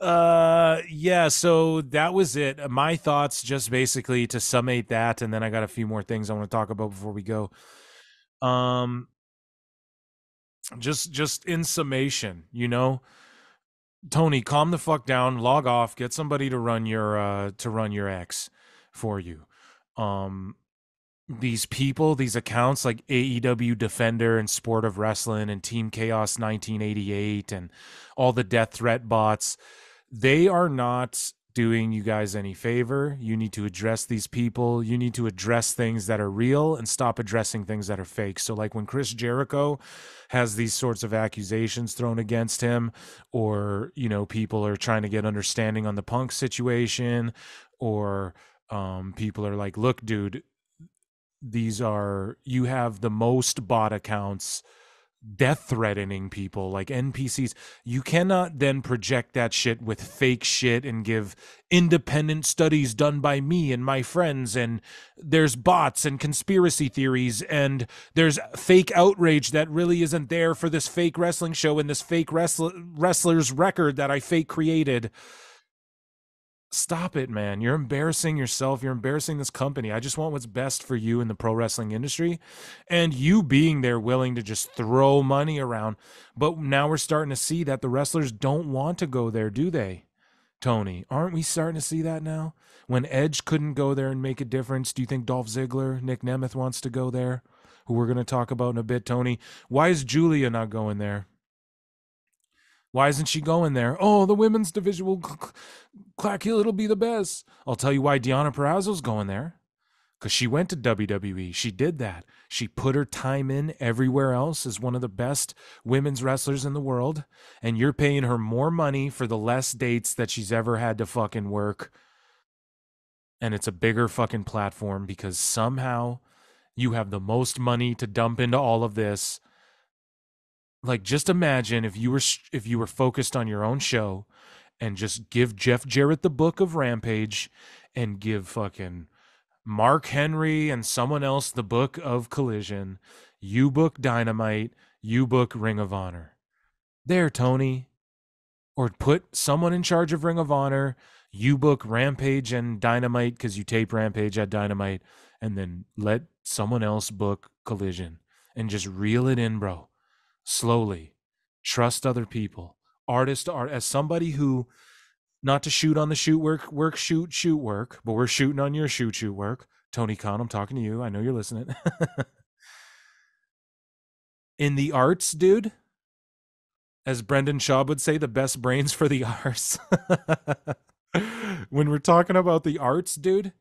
Yeah, so that was it. My thoughts, just basically to summate that, and then I got a few more things I want to talk about before we go. Just in summation, you know, Tony, calm the fuck down, log off, get somebody to run your X for you. These people, these accounts like AEW Defender and Sport of Wrestling and Team Chaos 1988 and all the death threat bots, they are not doing you guys any favor. You need to address these people. You need to address things that are real and stop addressing things that are fake. So like when Chris Jericho has these sorts of accusations thrown against him, or, you know, people are trying to get understanding on the Punk situation, or people are like, look, dude, you have the most bot accounts death threatening people like NPCs. You cannot then project that shit with fake shit and give independent studies done by me and my friends, and there's bots and conspiracy theories and there's fake outrage that really isn't there for this fake wrestling show and this fake wrestler's record that I fake created. Stop it, man. You're embarrassing yourself. You're embarrassing this company. I just want what's best for you in the pro wrestling industry, and you being there willing to just throw money around. But now we're starting to see that the wrestlers don't want to go there, do they, Tony? Aren't we starting to see that now? When Edge couldn't go there and make a difference, do you think Dolph Ziggler, Nick Nemeth wants to go there, who we're going to talk about in a bit, Tony? Why is Julia not going there? Why isn't she going there? Oh, the women's division will clack hill. It'll be the best. I'll tell you why Deonna Purrazzo's going there. Because she went to WWE. She did that. She put her time in everywhere else as one of the best women's wrestlers in the world. And you're paying her more money for the less dates that she's ever had to fucking work. And it's a bigger fucking platform because somehow you have the most money to dump into all of this. Like, just imagine if you were focused on your own show and just give Jeff Jarrett the book of Rampage and give fucking Mark Henry and someone else the book of Collision. You book Dynamite, you book Ring of Honor. There, Tony. Or put someone in charge of Ring of Honor, you book Rampage and Dynamite because you tape Rampage at Dynamite, and then let someone else book Collision and just reel it in, bro. Slowly. Trust other people. Artists are, as somebody who, not to shoot on the shoot work, but we're shooting on your shoot work. Tony Khan, I'm talking to you. I know you're listening. In the arts, dude, as Brendan Schaub would say, the best brains for the arts. When we're talking about the arts, dude,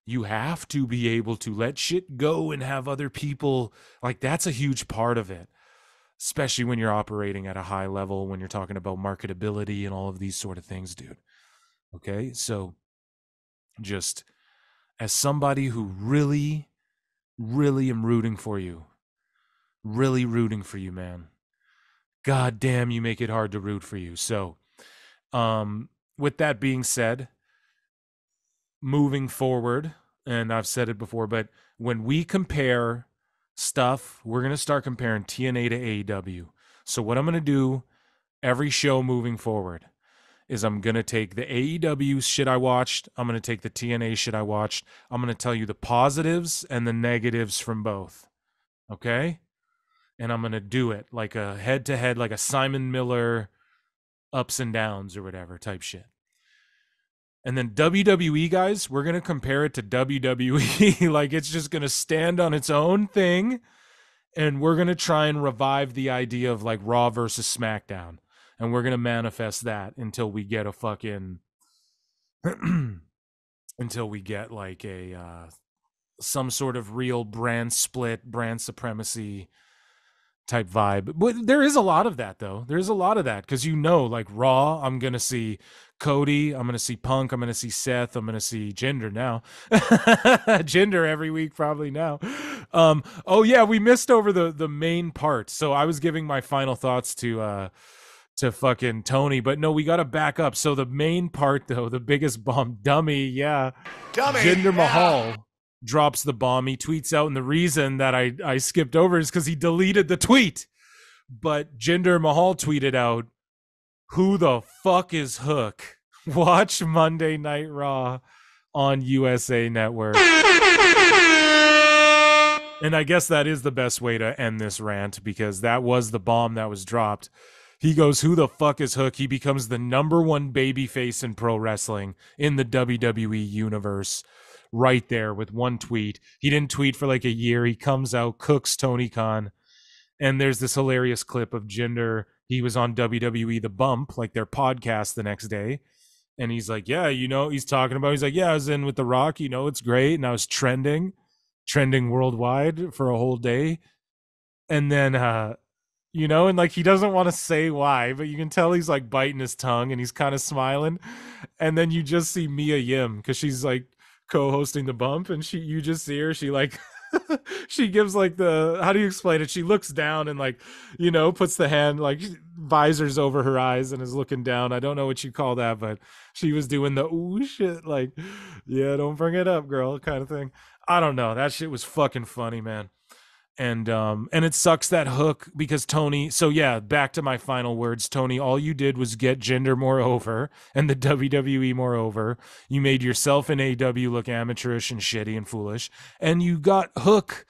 you have to be able to let shit go and have other people, like, that's a huge part of it. Especially when you're operating at a high level, when you're talking about marketability and all of these sort of things, dude. Okay, so just as somebody who really, really am rooting for you, man. God damn, you make it hard to root for you. So, with that being said, moving forward, and I've said it before, but when we compare stuff, we're going to start comparing TNA to AEW. So what I'm going to do every show moving forward is I'm going to take the AEW shit I watched, I'm going to take the TNA shit I watched, I'm going to tell you the positives and the negatives from both. Okay? And I'm going to do it like a head-to-head, like a Simon Miller ups and downs or whatever type shit. And then WWE, guys, we're going to compare it to WWE. Like, it's just going to stand on its own thing. And we're going to try and revive the idea of like Raw versus SmackDown. and we're gonna manifest that until we get a fucking until we get like a some sort of real brand split, brand supremacy type vibe. But there is a lot of that, though. There's a lot of that because like Raw, I'm gonna see Cody, I'm gonna see Punk, I'm gonna see Seth, I'm gonna see Jinder now. Jinder every week probably now. Oh yeah, we missed over the main part. So I was giving my final thoughts to fucking Tony, but no, we got to back up. So the main part, though, the biggest bomb, dummy, Jinder Mahal drops the bomb. He tweets out, and the reason that I skipped over is because he deleted the tweet. But Jinder Mahal tweeted out, "Who the fuck is Hook? Watch Monday Night Raw on USA Network." And I guess that is the best way to end this rant, because that was the bomb that was dropped. He goes, "Who the fuck is Hook?" He becomes the #1 babyface in pro wrestling in the WWE universe right there with one tweet. He didn't tweet for like a year. He comes out, cooks Tony Khan. And there's this hilarious clip of Jinder. He was on WWE The Bump, like their podcast the next day. And he's like, yeah, he's talking about, he's like, yeah, I was in with The Rock, it's great. And I was trending worldwide for a whole day. And then, and like he doesn't want to say why, but you can tell he's like biting his tongue and he's kind of smiling. And then you just see Mia Yim, because she's like co-hosting The Bump, and you just see her, she like she gives like how do you explain it? She looks down and like, puts the hand, like visors over her eyes and is looking down. I don't know what you call that, but she was doing the ooh shit, like, yeah, don't bring it up, girl, kind of thing. I don't know. That shit was fucking funny, man. And it sucks that Hook, because Tony, so yeah, back to my final words, Tony, all you did was get Jinder more over and the WWE more over. You made yourself and AEW look amateurish and shitty and foolish, and you got Hook.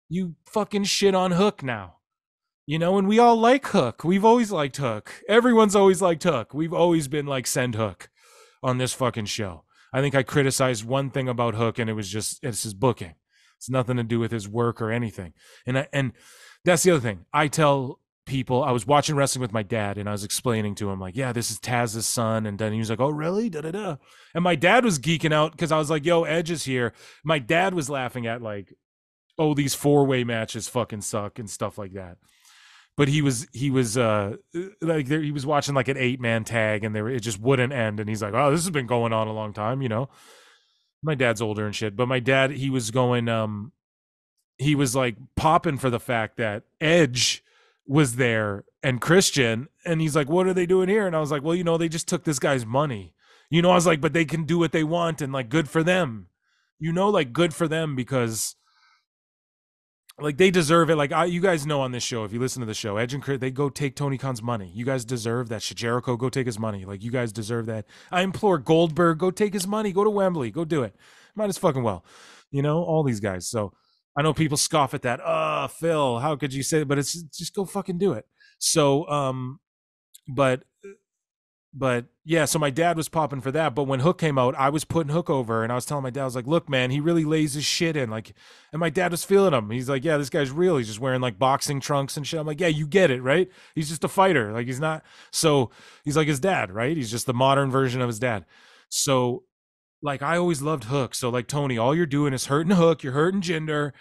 You fucking shit on Hook now. And we all like Hook. We've always liked Hook. Everyone's always liked Hook. We've always been like, send Hook on this fucking show. I think I criticized one thing about Hook, and it's his booking. It's nothing to do with his work or anything. And that's the other thing. I tell people, I was watching wrestling with my dad, and I was explaining to him, like, yeah, this is Taz's son. And then he was like, oh, really? Da-da-da. And my dad was geeking out because I was like, yo, Edge is here. My dad was laughing at like, oh, these 4-way matches fucking suck and stuff like that. But he was like, he was watching like an 8-man tag, and it just wouldn't end. And he's like, oh, this has been going on a long time, My dad's older and shit, but my dad, he was going, he was like popping for the fact that Edge was there and Christian, and he's like, what are they doing here? And I was like, well, they just took this guy's money. I was like, but they can do what they want, and like, good for them, like, good for them, because like they deserve it. Like you guys know on this show, if you listen to the show, Edge and Chris, they go take Tony Khan's money. You guys deserve that shit. Jericho, go take his money. Like, you guys deserve that. I implore Goldberg, go take his money. Go to Wembley. Go do it. Might as fucking well. All these guys. So I know people scoff at that. Phil, how could you say it? But it's just go fucking do it. So, but yeah, so my dad was popping for that. But when Hook came out, I was putting Hook over, and I was telling my dad, I was like, look, man, he really lays his shit in. Like, and my dad was feeling him. He's like, yeah, this guy's real. He's just wearing like boxing trunks and shit. I'm like, yeah, you get it, right? He's just a fighter. Like, he's not. So he's like his dad, right? He's just the modern version of his dad. So like, I always loved Hook. So like, Tony, all you're doing is hurting Hook. You're hurting Jinder.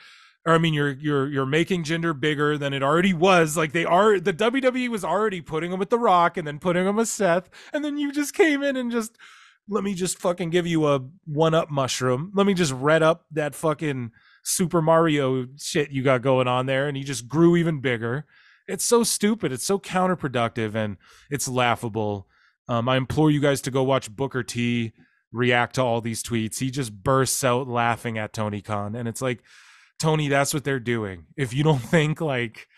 Or I mean, you're making Jinder bigger than it already was. Like, the WWE was already putting him with The Rock and then putting him with Seth, and then you just came in and just, let me just fucking give you a 1-up mushroom. Let me just red up that fucking Super Mario shit you got going on there, and he just grew even bigger. It's so stupid. It's so counterproductive, and it's laughable. I implore you guys to go watch Booker T react to all these tweets. He just bursts out laughing at Tony Khan, and it's like, Tony, that's what they're doing. If you don't think like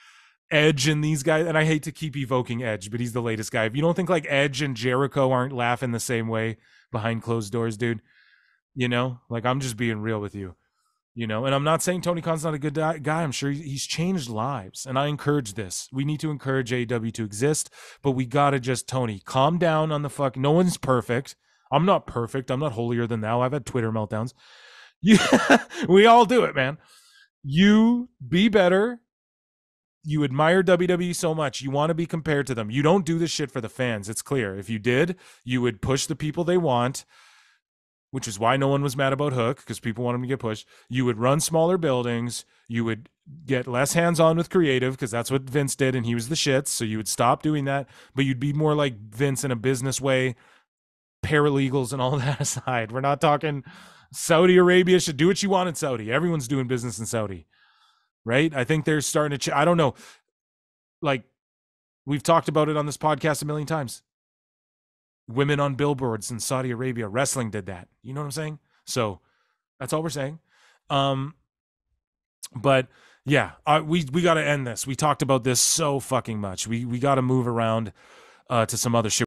Edge and these guys, and I hate to keep evoking Edge, but he's the latest guy. If you don't think like Edge and Jericho aren't laughing the same way behind closed doors, dude, like, I'm just being real with you, and I'm not saying Tony Khan's not a good guy. I'm sure he's changed lives, and I encourage this. We need to encourage AEW to exist, but we gotta just, Tony, calm down on the fuck. No one's perfect. I'm not perfect. I'm not holier than thou. I've had Twitter meltdowns. We all do it, man. You be better. you admire WWE so much, you want to be compared to them. You don't do this shit for the fans. It's clear. If you did, you would push the people they want, which is why no one was mad about Hook, because people want him to get pushed. You would run smaller buildings. You would get less hands-on with creative, because that's what Vince did, and he was the shits, so you would stop doing that. But you'd be more like Vince in a business way, paralegals and all that aside. We're not talking Saudi Arabia should do what you want in Saudi. Everyone's doing business in Saudi, right? I think they're starting to I don't know. Like, we've talked about it on this podcast a million times. Women on billboards in Saudi Arabia, wrestling did that. You know what I'm saying? So that's all we're saying. But yeah, we got to end this. We talked about this so fucking much. We got to move around to some other shit.